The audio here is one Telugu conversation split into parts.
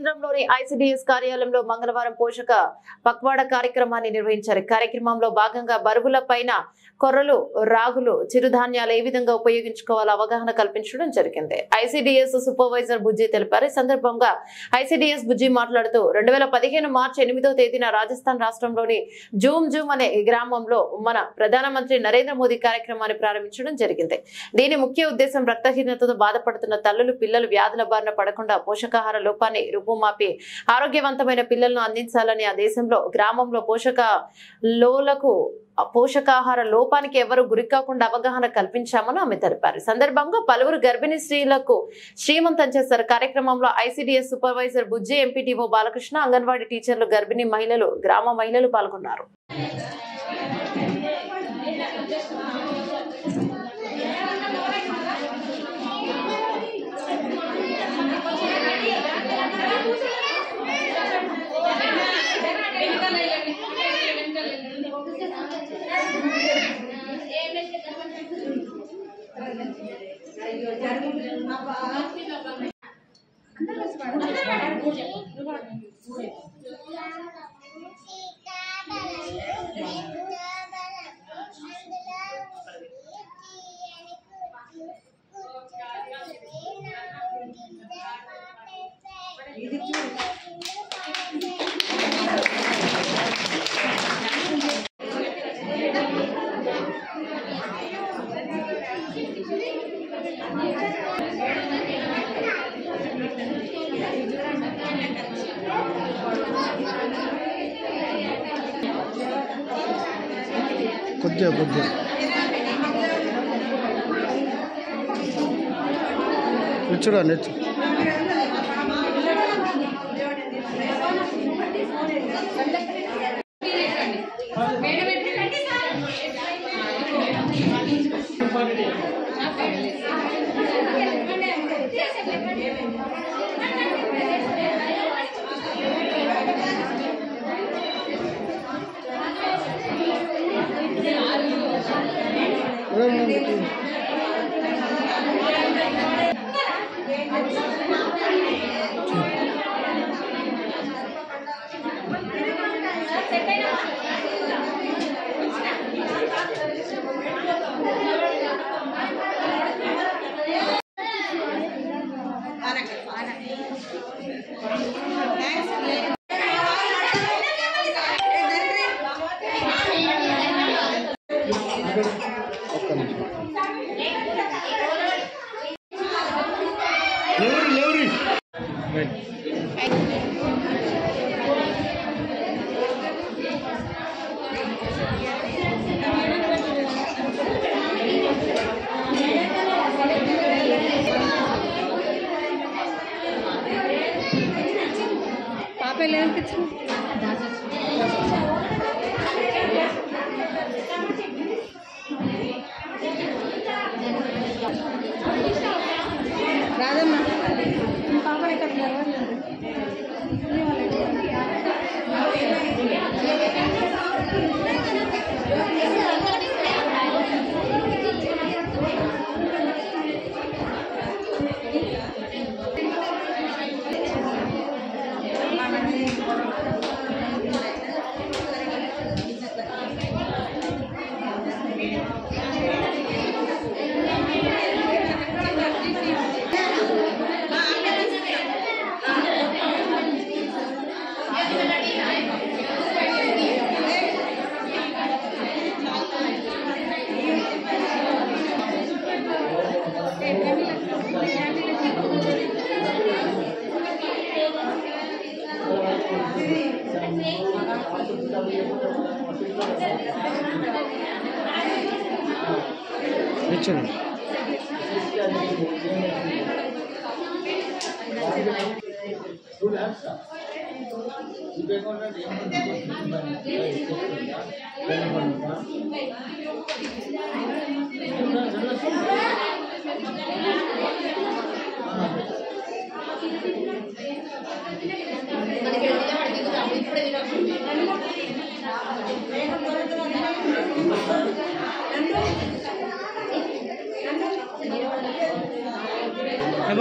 కేంద్రంలోని ఐసిడిఎస్ కార్యాలయంలో మంగళవారం పోషక పక్వాడ కార్యక్రమాన్ని నిర్వహించారు. కార్యక్రమంలో భాగంగా బరువుల పైన కొర్రలు, రాగులు, చిరుధాన్యాలు ఏ విధంగా ఉపయోగించుకోవాలో అవగాహన కల్పించడం జరిగింది. ఐసిడిఎస్ సూపర్వైజర్ బుజ్జి తెలిపారు. ఈ సందర్భంగా ఐసిడిఎస్ బుజ్జి మాట్లాడుతూ 2015 మార్చి 8వ తేదీన రాజస్థాన్ రాష్ట్రంలోని జూమ్ అనే గ్రామంలో మన ప్రధానమంత్రి నరేంద్ర మోదీ కార్యక్రమాన్ని ప్రారంభించడం జరిగింది. దీని ముఖ్య ఉద్దేశం రక్తహీనతతో బాధపడుతున్న తల్లులు, పిల్లలు వ్యాధుల బారిన పడకుండా పోషకాహార లోపాన్ని రూపుమాపి ఆరోగ్యవంతమైన పిల్లలను అందించాలని, ఆ దేశంలో గ్రామంలో పోషకాహార లోపానికి ఎవరు గురికాకుండా అవగాహన కల్పించామని ఆమె తెలిపారు. సందర్భంగా పలువురు గర్భిణీ స్త్రీలకు శ్రీమంతం చేశారు. కార్యక్రమంలో ఐసిడిఎస్ సూపర్వైజర్ బుజ్జి, ఎంపీటీఓ బాలకృష్ణ, అంగన్వాడీ టీచర్లు, గర్భిణీ మహిళలు, గ్రామ మహిళలు పాల్గొన్నారు. కొద్దిగా చూడండి.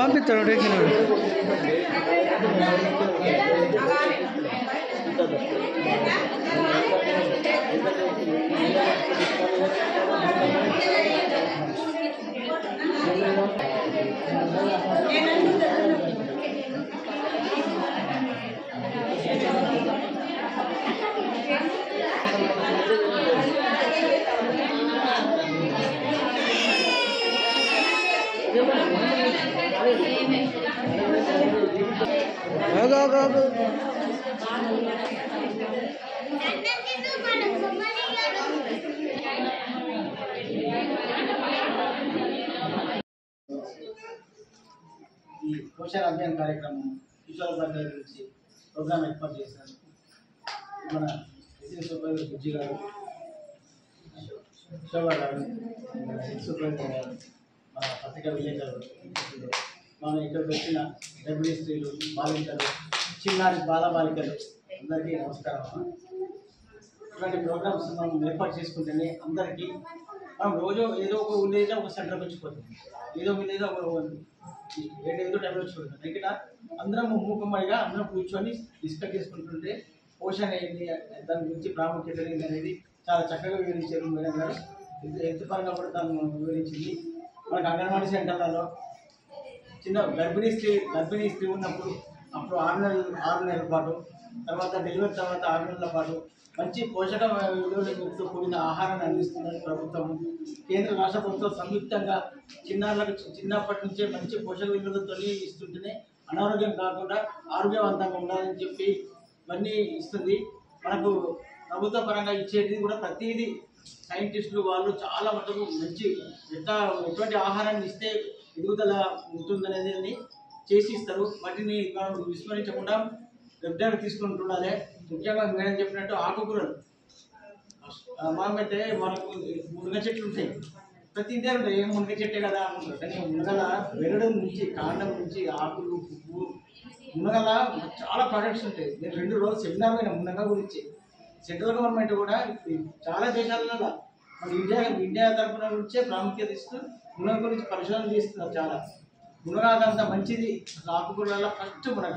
పంపిస్తాడు టెక్కినాడు. ఈ పోషణ అభియాన్ కార్యక్రమం కిషోర్ బండి గురించి ప్రోగ్రామ్ ఏర్పాటు చేశారు. మన ఎస్సీ సూపర్వైజర్ బుజ్జి గారు, శోభా గారు, ఎక్స్ సూపర్వైజర్ గారు, మన పత్రికా విలేకరులు, మన ఇక్కడికి వచ్చిన గర్భిణీ స్త్రీలు, బాలింతలు, చిన్నారి బాలబాలికలు అందరికీ నమస్కారం. ఇట్లాంటి ప్రోగ్రామ్స్ మనం ఏర్పాటు చేసుకుంటేనే అందరికీ మనం రోజు ఏదో ఒక విలేజ్ ఒక సెంటర్కి వచ్చిపోతుంది, ఏదో విలేజ్ ఒక ఏదో టైంలో వచ్చిపోతుంది. ఇక్కడ అందరం మూకుమ్మడిగా అందరం కూర్చొని డిస్కస్ చేసుకుంటుంటే పోషణ ఏంటి, దాని గురించి ప్రాముఖ్యత ఏంటి అనేది చాలా చక్కగా వివరించారు మేడం గారు. హెల్త్ పరంగా కూడా తను వివరించింది. మనకు అంగన్వాడీ సెంటర్లలో చిన్న గర్భిణీ స్త్రీ ఉన్నప్పుడు అప్పుడు 6 నెలల పాటు, తర్వాత డెలివరీ తర్వాత 6 నెలల పాటు మంచి పోషక విలువలతో కూడిన ఆహారాన్ని అందిస్తున్నది ప్రభుత్వం. కేంద్ర రాష్ట్ర ప్రభుత్వం సంయుక్తంగా చిన్నారులకు చిన్నప్పటి నుంచే మంచి పోషక విలువలతో ఇస్తుంటేనే అనారోగ్యం కాకుండా ఆరోగ్యవంతంగా ఉండాలని చెప్పి ఇవన్నీ ఇస్తుంది. మనకు ప్రభుత్వ పరంగా ఇచ్చేది కూడా ప్రతిదీ సైంటిస్టులు వాళ్ళు చాలా మటుకు మంచి ఎటువంటి ఆహారాన్ని ఇస్తే ఎదుగుదల ఉంటుందనేది చేసి ఇస్తారు. వాటిని మనం విస్మరించకుండా రెగ్యులర్గా తీసుకుంటుండాలి. ముఖ్యంగా మేడం చెప్పినట్టు ఆకుకూరలు మనమైతే మనకు మునగ చెట్లు ఉంటాయి, ప్రతి ఇదే ఉంటాయి, ఏం మునగ చెట్టే కదా అనుకుంటారు. కానీ మునగల వెరడు నుంచి, కాండం నుంచి, ఆకులు, పువ్వు, మునగల చాలా ప్రాడక్ట్స్ ఉంటాయి. నేను 2 రోజులు సెమినార్ అయిన మునగ గురించి. సెంట్రల్ గవర్నమెంట్ కూడా చాలా దేశాలలో మన ఇండియా తరఫున నుంచే ప్రాముఖ్యత ఇస్తూ మునగ గురించి పరిశోధన చేస్తున్నారు. చాలా మునగ అంత మంచిది. ఆకుకూరలలో ఫస్ట్ మునగ,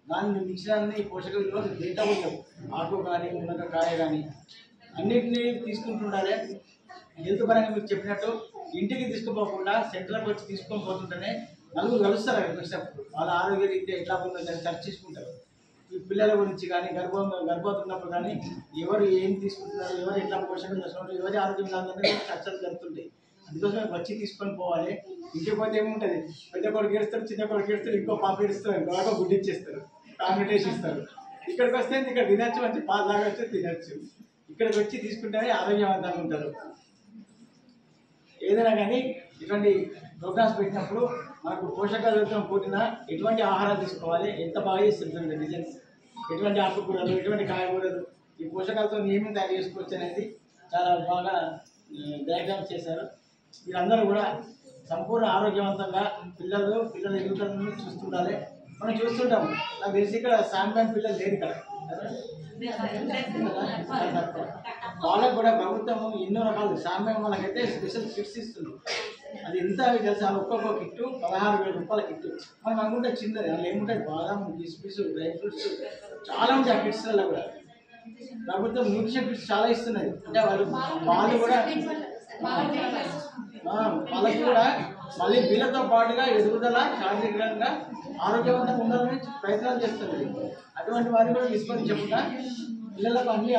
దాన్ని మించిన పోషక విలువలు దేంట్లో ఉండవు. ఆకు కానీ మునగకాయ కానీ అన్నింటినీ తీసుకుంటుండాలి. హెల్త్ పరంగా మీకు చెప్పినట్టు ఇంటికి తీసుకుపోకుండా సెంటర్కి వచ్చి తీసుకొని పోతుంటేనే నలుగురు కలుస్తారు. వచ్చినప్పుడు వాళ్ళ ఆరోగ్య రీత్యా ఎట్లా ఉందో దాన్ని చర్చించుకుంటారు. ఈ పిల్లల గురించి కానీ గర్భవతి ఉన్నప్పుడు కానీ ఎవరు ఏం తీసుకుంటున్నారు, ఎవరు ఎట్లా పోషకం చేస్తున్నారు, ఎవరి ఆరోగ్యం ఉందని చర్చలు జరుగుతుంటాయి. అందుకోసం వచ్చి తీసుకొని పోవాలి. ఇంటికి పోతే ఏముంటుంది, పెద్ద కొడుకు ఏడుస్తారు, చిన్న కొడుకు ఏడుస్తారు, ఇంకో పాప ఏడుస్తారు, ఇంకో గుడ్డి ఇచ్చేస్తారు, కాంపిటేషన్ ఇస్తారు. ఇక్కడికి వస్తే ఇక్కడ తినచ్చు, మంచి పాలు తాగొచ్చు, తినచ్చు. ఇక్కడికి వచ్చి తీసుకుంటేనే ఆరోగ్యవంతంగా ఉంటారు. ఏదైనా కానీ ఇటువంటి ప్రోగ్రామ్స్ పెట్టినప్పుడు మనకు పోషకాలతో కూడిన ఎటువంటి ఆహారాలు తీసుకోవాలి, ఎంత బాగా చేస్తుంటుంది డిజైన్స్, ఎటువంటి ఆకుకూరలు, ఎటువంటి కాయగూరలు, ఈ పోషకాలతో ఏమేమి తయారు చేసుకోవచ్చు అనేది చాలా బాగా డయాగ్రామ్స్ చేశారు. మీరందరూ కూడా సంపూర్ణ ఆరోగ్యవంతంగా పిల్లల ఎదుగుదలను చూస్తుండాలి. మనం చూస్తుంటాం. నాకు తెలిసి ఇక్కడ శాంబ్యాన్ పిల్లలు లేరు ఇక్కడ. వాళ్ళకు కూడా ప్రభుత్వం ఎన్నో రకాలు శాంబ్యాన్ వాళ్ళకైతే స్పెషల్ కిట్స్ ఇస్తుంది. అది ఎంత తెలుసా, ఒక్కొక్క కిట్టు 16,000 రూపాయల కిట్టు. మనం అనుకుంటే చిన్నది, అందులో ఏముంటాయి బాదం, కిస్మిస్, డ్రై ఫ్రూట్స్ చాలా ఉంటాయి. ఆ కిట్స్లలో కూడా ప్రభుత్వం న్యూట్రిషన్ కిట్స్ చాలా ఇస్తున్నది. అంటే వాళ్ళు కూడా వాళ్ళకి కూడా మళ్ళీ వీళ్ళతో పాటుగా ఎదుగుదల, శారీరకంగా ఆరోగ్యవంతంగా ఉండాలని ప్రయత్నాలు చేస్తున్నది. అటువంటి వారిని కూడా విస్మరించకుండా పిల్లలకు అన్ని